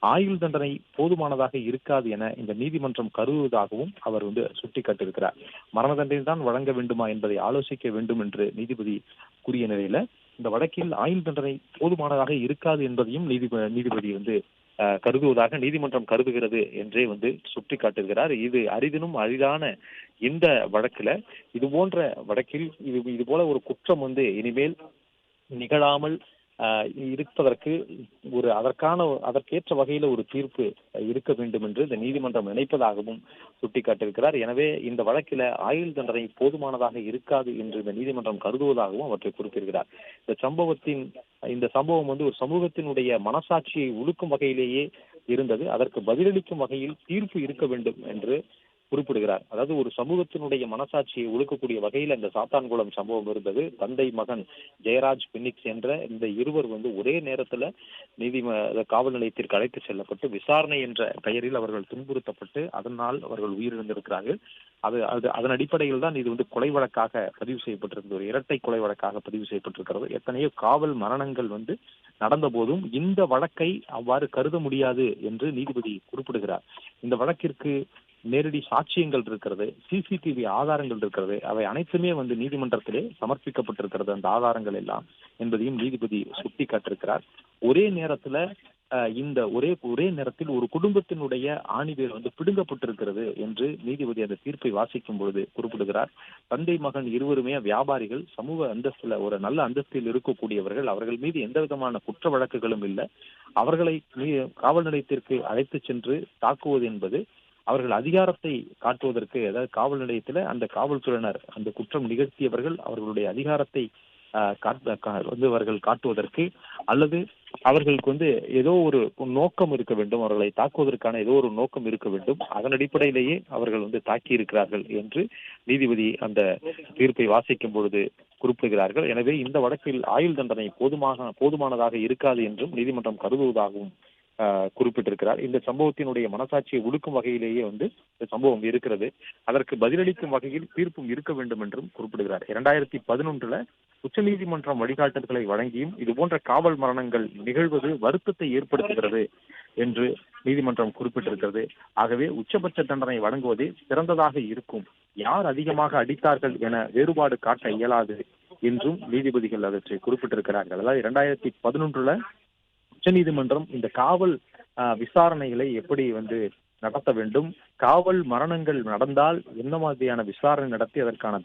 ஆயுள் தண்டனை போதுமானதாக இருக்காது என இந்த நீதிமன்றம் கருதுவதாகவும் அவர் சுட்டிக்காட்டியிருக்கிறார். மரண தண்டனை தான் வழங்க வேண்டுமா என்பதை ஆலோசிக்க வேண்டும் என்று நீதிபதி கூறிய நிலையில இந்த வழக்கில் ஆயுள் தண்டனை போதுமானதாக இருக்காது என்பதையும் நீதிபதி கருதுவதாக நீதிமன்றம் கருதுகிறது என்றே சுட்டிக்காட்டுகிறார். இது அரிதினும் அரிதான இந்த வழக்குல இது போன்ற வழக்கில் இது போல ஒரு குற்றம் இனிமேல் நிகழாமல் இருப்பதற்கு அதற்கேற்ற வகையில ஒரு தீர்ப்பு இருக்க வேண்டும் என்று இந்த நீதிமன்றம் நினைப்பதாகவும் சுட்டிக்காட்டியிருக்கிறார். எனவே இந்த வழக்கில ஆயுள் தண்டனை போதுமானதாக இருக்காது என்று இந்த நீதிமன்றம் கருதுவதாகவும் அவற்றை குறிப்பிடுகிறார். இந்த சம்பவம் ஒரு சமூகத்தினுடைய மனசாட்சியை உலுக்கும் வகையிலேயே இருந்தது. அதற்கு பதிலளிக்கும் வகையில் தீர்ப்பு இருக்க வேண்டும் என்று குறிப்பிடுகிறார். அதாவது ஒரு சமூகத்தினுடைய மனசாட்சியை ஒழுக்கக்கூடிய வகையில் அந்த சாத்தான்குளம் சம்பவம் இருந்தது. தந்தை மகன் ஜெயராஜ் பினிக்ஸ் என்ற இந்த இருவர் ஒரே நேரத்துல காவல் நிலையத்திற்கு அழைத்து செல்லப்பட்டு விசாரணை என்ற பெயரில் அவர்கள் துன்புறுத்தப்பட்டு அதனால் அவர்கள் உயிரிழந்திருக்கிறார்கள். அதன் அடிப்படையில் தான் இது கொலை வழக்காக பதிவு செய்யப்பட்டிருந்தது. ஒரு இரட்டை கொலை வழக்காக பதிவு செய்யப்பட்டிருக்கிறது. எத்தனையோ காவல் மரணங்கள் நடந்த போதும் இந்த வழக்கை அவ்வாறு கருத முடியாது என்று நீதிபதி குறிப்பிடுகிறார். இந்த வழக்கிற்கு நேரடி சாட்சியங்கள் இருக்கிறது, சிசிடிவி ஆதாரங்கள் இருக்கிறது. அவை அனைத்துமே நீதிமன்றத்திலே சமர்ப்பிக்கப்பட்டிருக்கிறது அந்த ஆதாரங்கள் எல்லாம் என்பதையும் நீதிபதி சுட்டிக்காட்டிருக்கிறார். ஒரே நேரத்துல ஒரே நேரத்தில் ஒரு குடும்பத்தினுடைய ஆணிவேர் பிடுங்கப்பட்டிருக்கிறது என்று நீதிபதி அந்த தீர்ப்பை வாசிக்கும் பொழுது குறிப்பிடுகிறார். தந்தை மகன் இருவருமே வியாபாரிகள், சமூக அந்தஸ்துல ஒரு நல்ல அந்தஸ்தில் இருக்கக்கூடியவர்கள். அவர்கள் மீது எந்த விதமான குற்ற வழக்குகளும் இல்லை. அவர்களை காவல் நிலையத்திற்கு அழைத்து சென்று தாக்குவது என்பது அவர்கள் அதிகாரத்தை காட்டுவதற்கு, அதாவது காவல் நிலையத்துல அந்த காவல்துறையினர் அந்த குற்றம் நிகழ்த்தியவர்கள் அவர்களுடைய அதிகாரத்தை அவர்கள் காட்டுவதற்கு, அல்லது அவர்களுக்கு ஏதோ ஒரு நோக்கம் இருக்க வேண்டும், அவர்களை தாக்குவதற்கான ஏதோ ஒரு நோக்கம் இருக்க வேண்டும். அதன் அடிப்படையிலேயே அவர்கள் தாக்கி இருக்கிறார்கள் என்று நீதிபதி அந்த தீர்ப்பை வாசிக்கும் பொழுது குறிப்பிடுகிறார்கள். எனவே இந்த வழக்கில் ஆயுள் தண்டனை போதுமானதாக இருக்காது என்றும் நீதிமன்றம் கருதுவதாகவும் குறிப்பிட்டிருக்கிறார். இந்த சம்பவத்தினுடைய மனசாட்சியை உடுக்கும் வகையிலேயே இந்த சம்பவம் இருக்கிறது. அதற்கு பதிலளிக்கும் வகையில் தீர்ப்பும் இருக்க வேண்டும் என்றும் குறிப்பிடுகிறார். 2011 உச்ச நீதிமன்றம் வழிகாட்டுதல்களை வழங்கியும் இது போன்ற காவல் மரணங்கள் நிகழ்வது வருத்தத்தை ஏற்படுத்துகிறது என்று நீதிமன்றம் குறிப்பிட்டிருக்கிறது. ஆகவே உச்சபட்ச தண்டனை வழங்குவதே சிறந்ததாக இருக்கும். யார் அதிகமாக அடித்தார்கள் என வேறுபாடு காட்ட இயலாது என்றும் நீதிபதிகள் அவற்றை குறிப்பிட்டிருக்கிறார்கள். அதாவது 2011 உச்ச நீதிமன்றம் இந்த காவல் விசாரணைகளை எப்படி நடத்த வேண்டும், காவல் மரணங்கள் நடந்தால் என்ன மாதிரியான விசாரணை நடத்தி அதற்கான